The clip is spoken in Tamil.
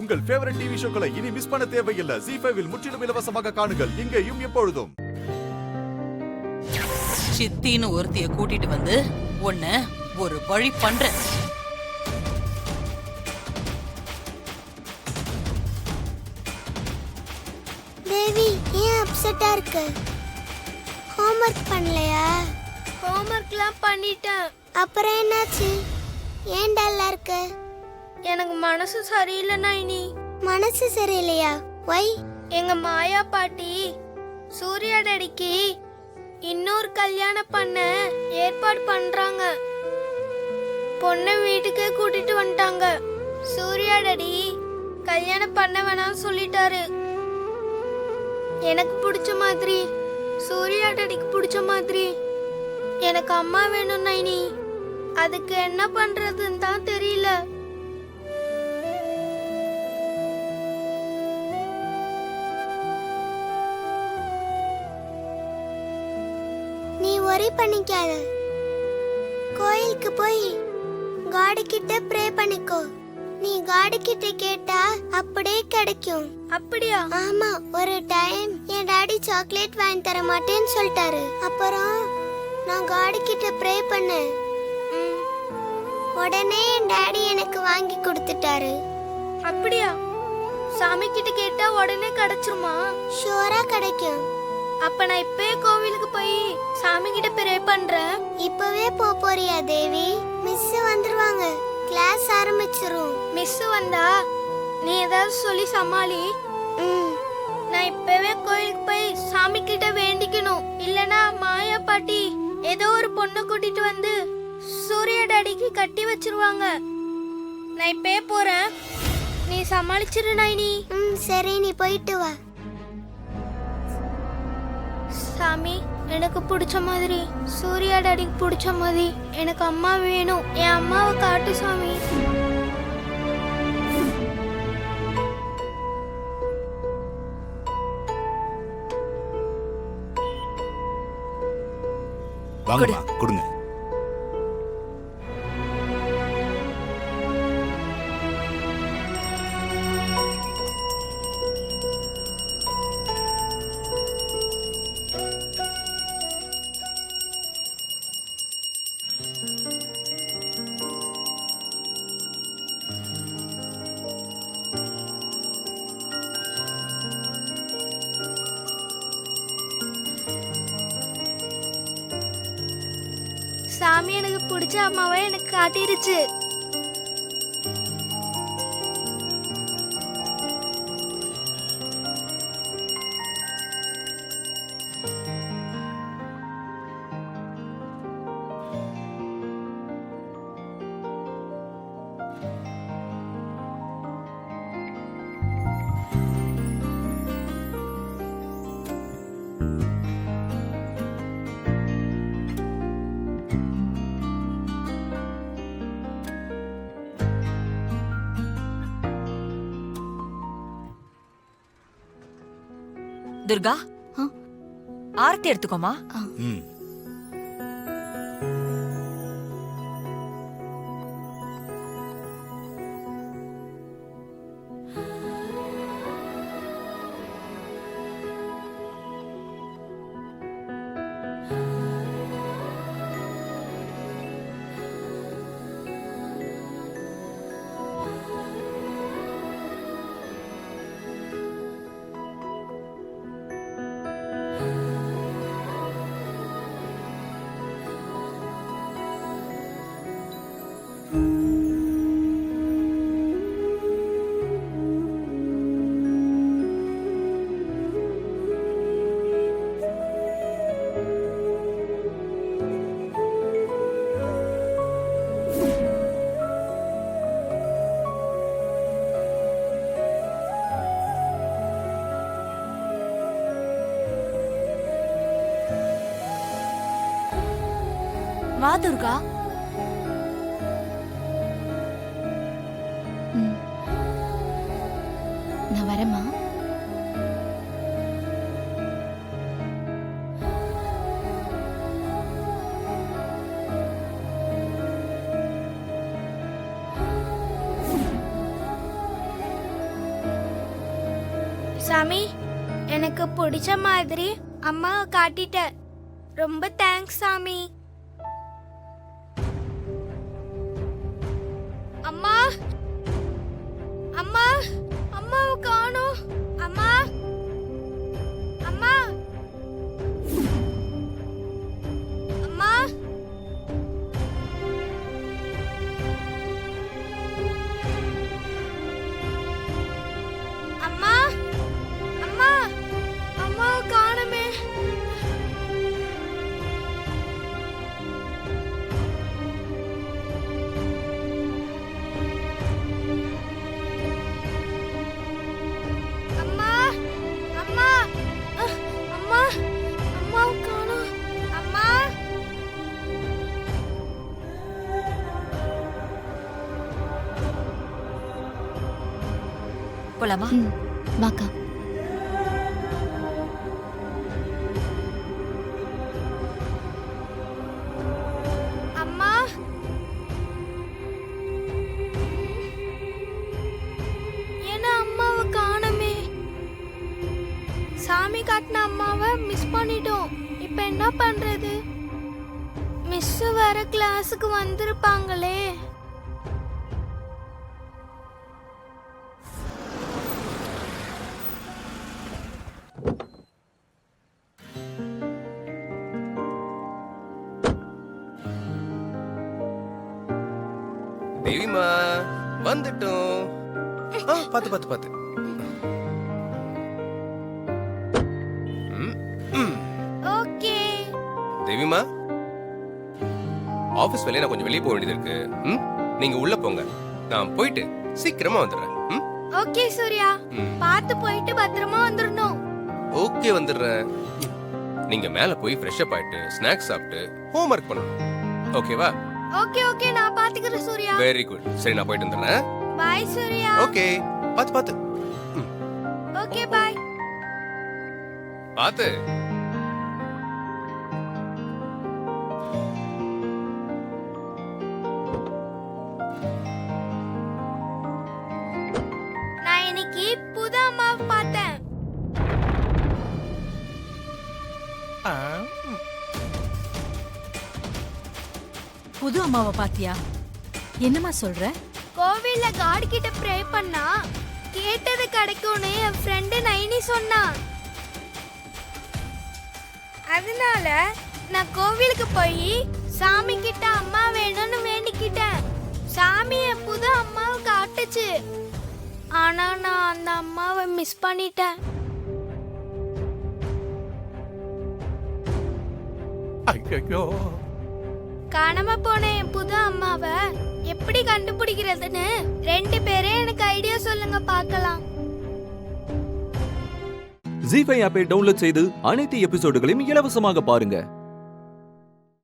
உங்கள் ஃபேவரட் டிவி ஷோக்களை இனி மிஸ் பண்ண தேவையில்லை. ZEE5 இல் முற்றிலும் இலவசமாக காணுங்கள். இங்கேயும் எப்பொழுதும். சித்தின்னு ஒருத்திய கூட்டிட்டு வந்து உன்னை ஒரு வழி பண்றேன். தேவி, ஏன் அப்செட்டா இருக்க? ஹோம்வொர்க் பண்ணலையா? ஹோம்வொர்க்லாம் பண்ணிட்டேன். அப்புறம் என்னாச்சு? ஏன் டல்லா இருக்க? எனக்கு மனசு சரியில்லை நைனி. மனசு சரியில்லையா? ஒய்? எங்க மாயா பாட்டி சூர்யா டாடிக்கு இன்னொரு கல்யாணம் பண்ண ஏற்பாடு பண்றாங்க. பொண்ணை வீட்டுக்கே கூட்டிட்டு வந்துட்டாங்க. சூர்யா டாடி கல்யாணம் பண்ண வேணாம்னு சொல்லிட்டாரு. எனக்கு பிடிச்ச மாதிரி, சூர்யா டாடிக்கு பிடிச்ச மாதிரி எனக்கு அம்மா வேணும் நைனி. அதுக்கு என்ன பண்றதுன்னு தான் தெரியல. நீ worry பண்ணிக்காத. கோயிலுக்கு போய் காட் கிட்ட ப்ரே பண்ணிக்கோ. நீ காட் கிட்ட கேட்டா அப்படியே கிடைக்கும். அப்படியா? ஆமா, ஒரு டைம் என் டாடி சாக்லேட் வாங்கி தர மாட்டேன்னு சொல்லிட்டாரு. அப்புறம் நான் காட் கிட்ட ப்ரே பண்ணேன். உடனே என் டாடி எனக்கு வாங்கி கொடுத்துட்டாரு. அப்படியா? சாமி கிட்ட கேட்டா உடனே கிடைச்சிருமா? ஷூரா கிடைக்கும். அப்ப நான் இப்பவே கோவிலுக்கு போய் சாமி கிட்ட ப்ரே பண்றேன். இப்பவே போறியா தேவி? மிஸ் வந்துருவாங்க, கிளாஸ் ஆரம்பிச்சிரும். மிஸ் வந்தா நீ ஏதாவது சொல்லி சமாளி. நான் இப்பவே கோயிலுக்கு போய் சாமி கிட்ட வேண்டிக்கணும். இல்லனா மாயா பாட்டி ஏதோ ஒரு பொண்ணை கூட்டிட்டு வந்து சூர்யா டாடிக்கு கட்டி வச்சிருவாங்க. நான் இப்பவே போறேன், நீ சமாளிச்சிரு நைனி. சரி, நீ போயிட்டு வா. சாமி, எனக்கு பிடிச்ச மாதிரி, சூர்யா டாடிக்கு பிடிச்ச மாதிரி எனக்கு அம்மா வேணும். என் அம்மாவை காட்டு சாமி. வாங்கம்மா, கொடுங்க. சாமி எனக்கு பிடிச்ச அம்மாவை எனக்கு காட்டிருச்சு. துர்கா, ஆரத்தி எடுத்துக்கோமா. வா துர்கா. நான் வரேம்மா. சாமி எனக்கு பிடிச்ச மாதிரி அம்மாவை காட்டிட்ட. ரொம்ப தேங்க்ஸ் சாமி. அம்மா அம்மா அம்மாவை காணோம். அம்மா அம்மா அம்மா அம்மா அம்மா அம்மாவை காணுமே. அம்மா அம்மா அம்மா அம்மாவை காணோம். அம்மா போலாமா? ம் வாக்கா. அம்மா ஏன்னா அம்மாவை காணோமே. சாமி காட்டின அம்மாவை மிஸ் பண்ணிட்டோம். இப்ப என்ன பண்றது? மிஸ் வர கிளாஸுக்கு வந்திருப்பாங்களே. தேவிமா வந்துட்டோம். பாத்து பாத்து பாத்து. ஓகே. தேவிமா ஆபீஸ் வேலையை நான் கொஞ்சம் வெளியே போக வேண்டியது இருக்கு. நீங்க உள்ள போங்க, நான் போயிட்டு சீக்கிரமா வந்துடுறேன். ஓகே சூர்யா, பார்த்து போயிட்டு பத்திரமா வந்துடணும். ஓகே வந்துடுறேன். நீங்க மேல போய் ஃப்ரெஷ் அப் ஆயிட்டு ஸ்நாக்ஸ் சாப்பிட்டு ஹோம்வொர்க் பண்ணணும். ஓகேவா? ஓகே ஓகே நான் பாத்துக்கிறேன் சூர்யா. Very good. சரி நான் போயிட்டு வந்துடுறேன். பை சூர்யா. ஓகே பாத்து பாத்து ஓகே பை. பாத்து. நான் இன்னைக்கு புது அம்மாவை பார்த்தேன். புது அம்மாவை பாத்தியா? என்னம்மா சொல்ற? கோவில்ல காட் கிட்ட ப்ரே பண்ணா கேட்டது கிடைக்கும்னு என் ஃப்ரெண்டு நைனி சொன்னா. அதனால நான் கோவிலுக்கு போய் சாமி கிட்ட அம்மா வேணும்னு வேண்டிக்கிட்டேன். சாமி என் புது அம்மாவை காட்டுச்சு. ஆனா நான் அந்த அம்மாவை மிஸ் பண்ணிட்டேன். ஐயோ, காணாம போன என் புது அம்மாவை எப்படி கண்டுபிடிக்கிறதுன்னு 2 பேரே எனக்கு ஐடியா சொல்லுங்க பார்க்கலாம். ஜீ5 ஆப்பை டவுன்லோட் செய்து அனைத்து எபிசோடுகளையும் இலவசமாக பாருங்க.